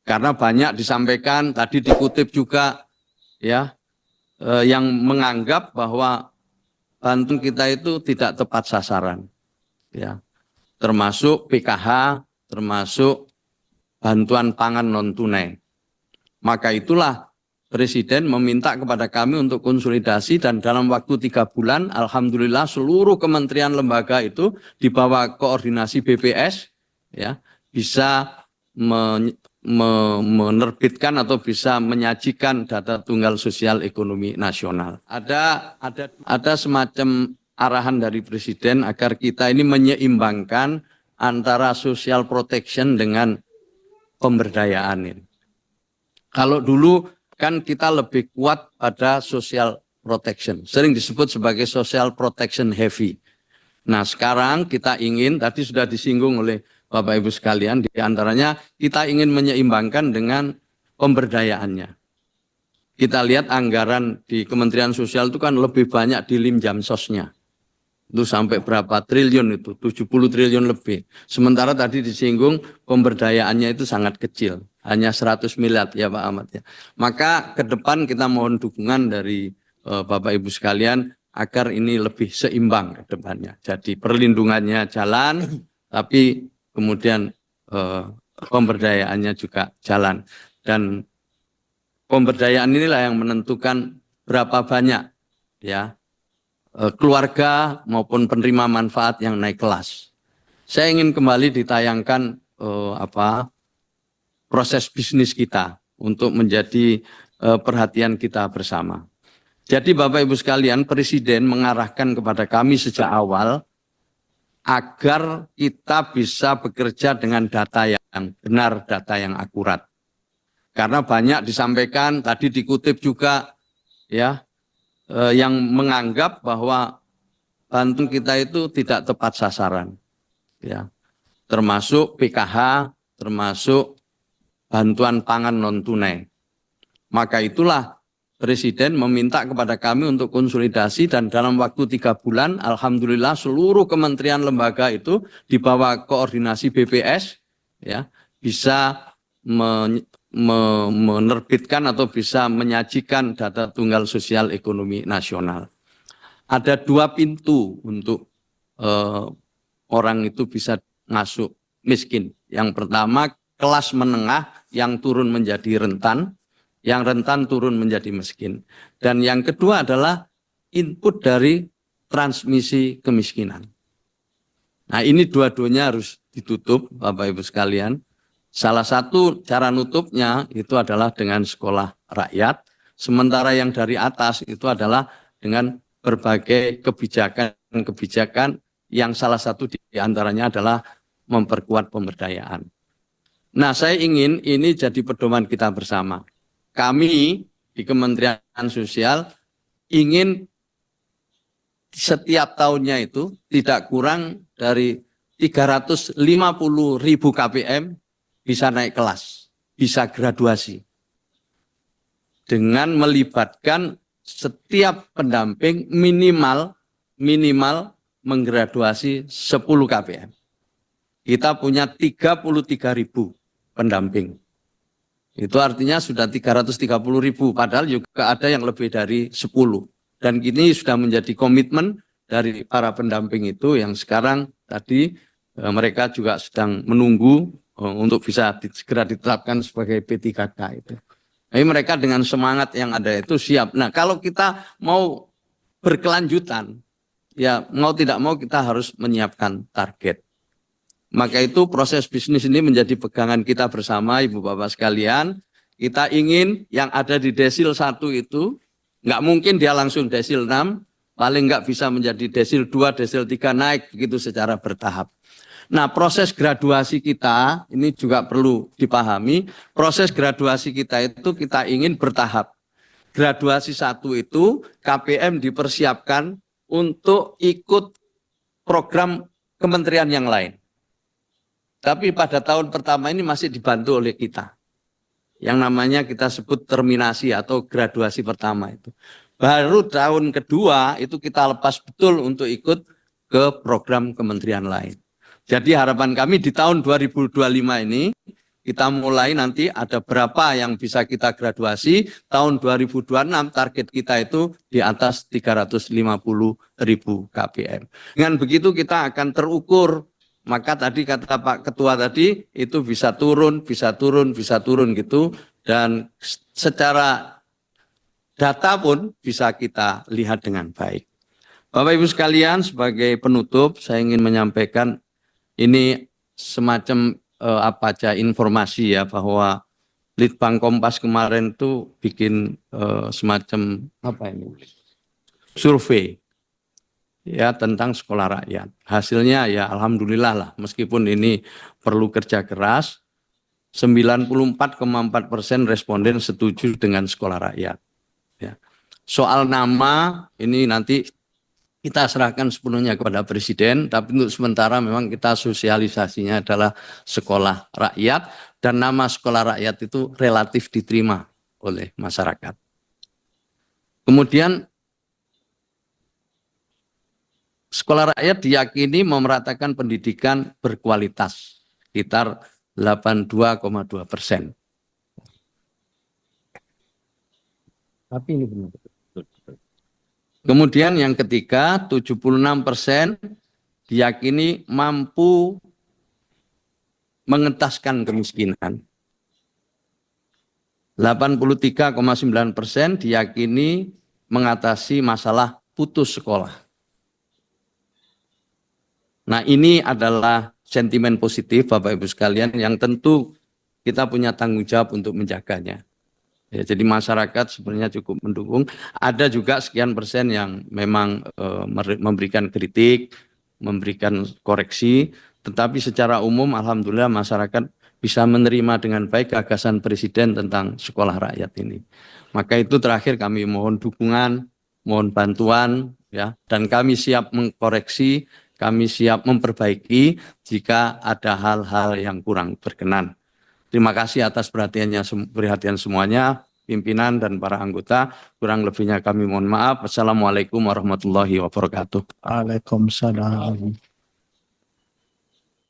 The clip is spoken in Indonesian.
Karena banyak disampaikan, tadi dikutip juga ya, yang menganggap bahwa bantuan kita itu tidak tepat sasaran, ya, termasuk PKH, termasuk bantuan pangan non tunai. Maka itulah Presiden meminta kepada kami untuk konsolidasi, dan dalam waktu 3 bulan, alhamdulillah seluruh kementerian lembaga itu di bawah koordinasi BPS ya bisa menerbitkan atau bisa menyajikan data tunggal sosial ekonomi nasional. Ada semacam arahan dari Presiden agar kita ini menyeimbangkan antara social protection dengan pemberdayaan ini. Kalau dulu kan kita lebih kuat pada social protection, sering disebut sebagai social protection heavy. Nah sekarang kita ingin, tadi sudah disinggung oleh Bapak Ibu sekalian, di antaranya kita ingin menyeimbangkan dengan pemberdayaannya. Kita lihat anggaran di Kementerian Sosial itu kan lebih banyak di Limjamsosnya. Itu sampai berapa triliun itu, 70 triliun lebih. Sementara tadi disinggung pemberdayaannya itu sangat kecil, hanya 100 miliar ya Pak Ahmad ya. Maka ke depan kita mohon dukungan dari Bapak Ibu sekalian agar ini lebih seimbang ke depannya. Jadi perlindungannya jalan, tapi kemudian pemberdayaannya juga jalan. Dan pemberdayaan inilah yang menentukan berapa banyak ya keluarga maupun penerima manfaat yang naik kelas. Saya ingin kembali ditayangkan proses bisnis kita untuk menjadi perhatian kita bersama. Jadi Bapak Ibu sekalian, Presiden mengarahkan kepada kami sejak awal agar kita bisa bekerja dengan data yang benar, data yang akurat. Karena banyak disampaikan, tadi dikutip juga ya, yang menganggap bahwa bantuan kita itu tidak tepat sasaran, ya, termasuk PKH, termasuk bantuan pangan non tunai. Maka itulah Presiden meminta kepada kami untuk konsolidasi, dan dalam waktu 3 bulan, alhamdulillah seluruh kementerian lembaga itu di bawah koordinasi BPS ya bisa menerbitkan atau bisa menyajikan data tunggal sosial ekonomi nasional. Ada 2 pintu untuk orang itu bisa masuk miskin. Yang pertama, kelas menengah yang turun menjadi rentan, yang rentan turun menjadi miskin. Dan yang kedua adalah input dari transmisi kemiskinan. Nah ini dua-duanya harus ditutup Bapak Ibu sekalian. Salah satu cara nutupnya itu adalah dengan sekolah rakyat, sementara yang dari atas itu adalah dengan berbagai kebijakan-kebijakan yang salah satu di antaranya adalah memperkuat pemberdayaan. Nah, saya ingin ini jadi pedoman kita bersama. Kami di Kementerian Sosial ingin setiap tahunnya itu tidak kurang dari 350.000 KPM bisa naik kelas, bisa graduasi. Dengan melibatkan setiap pendamping minimal menggraduasi 10 KPM. Kita punya 33.000 pendamping. Itu artinya sudah 330.000, padahal juga ada yang lebih dari 10. Dan ini sudah menjadi komitmen dari para pendamping itu yang sekarang tadi mereka juga sedang menunggu untuk bisa segera ditetapkan sebagai P3K itu. Jadi mereka dengan semangat yang ada itu siap. Nah kalau kita mau berkelanjutan, ya mau tidak mau kita harus menyiapkan target. Maka itu proses bisnis ini menjadi pegangan kita bersama Ibu Bapak sekalian. Kita ingin yang ada di desil 1 itu, nggak mungkin dia langsung desil 6, paling nggak bisa menjadi desil 2, desil 3 naik begitu secara bertahap. Nah proses graduasi kita ini juga perlu dipahami, proses graduasi kita itu kita ingin bertahap. Graduasi 1 itu KPM dipersiapkan untuk ikut program kementerian yang lain. Tapi pada tahun pertama ini masih dibantu oleh kita. Yang namanya kita sebut terminasi atau graduasi pertama itu. Baru tahun kedua itu kita lepas betul untuk ikut ke program kementerian lain. Jadi harapan kami di tahun 2025 ini kita mulai nanti ada berapa yang bisa kita graduasi. Tahun 2026 target kita itu di atas 350.000 KPM. Dengan begitu kita akan terukur. Maka tadi kata Pak Ketua tadi itu bisa turun gitu. Dan secara data pun bisa kita lihat dengan baik. Bapak Ibu sekalian, sebagai penutup saya ingin menyampaikan ini semacam informasi ya, bahwa Litbang Kompas kemarin tuh bikin semacam survei ya tentang sekolah rakyat. Hasilnya ya alhamdulillah lah, meskipun ini perlu kerja keras, 94,4% responden setuju dengan sekolah rakyat. Ya. Soal nama ini nanti kita serahkan sepenuhnya kepada Presiden, tapi untuk sementara memang kita sosialisasinya adalah sekolah rakyat, dan nama sekolah rakyat itu relatif diterima oleh masyarakat. Kemudian, sekolah rakyat diyakini memeratakan pendidikan berkualitas, sekitar 82,2%. Tapi ini benar. Kemudian yang ketiga, 76% diyakini mampu mengentaskan kemiskinan. 83,9% diyakini mengatasi masalah putus sekolah. Nah, ini adalah sentimen positif Bapak Ibu sekalian yang tentu kita punya tanggung jawab untuk menjaganya. Ya, jadi masyarakat sebenarnya cukup mendukung. Ada juga sekian persen yang memang memberikan kritik, memberikan koreksi, tetapi secara umum alhamdulillah masyarakat bisa menerima dengan baik gagasan Presiden tentang sekolah rakyat ini. Maka itu terakhir kami mohon dukungan, mohon bantuan, ya, dan kami siap mengkoreksi, kami siap memperbaiki jika ada hal-hal yang kurang berkenan. Terima kasih atas perhatian semuanya, pimpinan dan para anggota. Kurang lebihnya kami mohon maaf. Wassalamualaikum warahmatullahi wabarakatuh. Waalaikumsalam.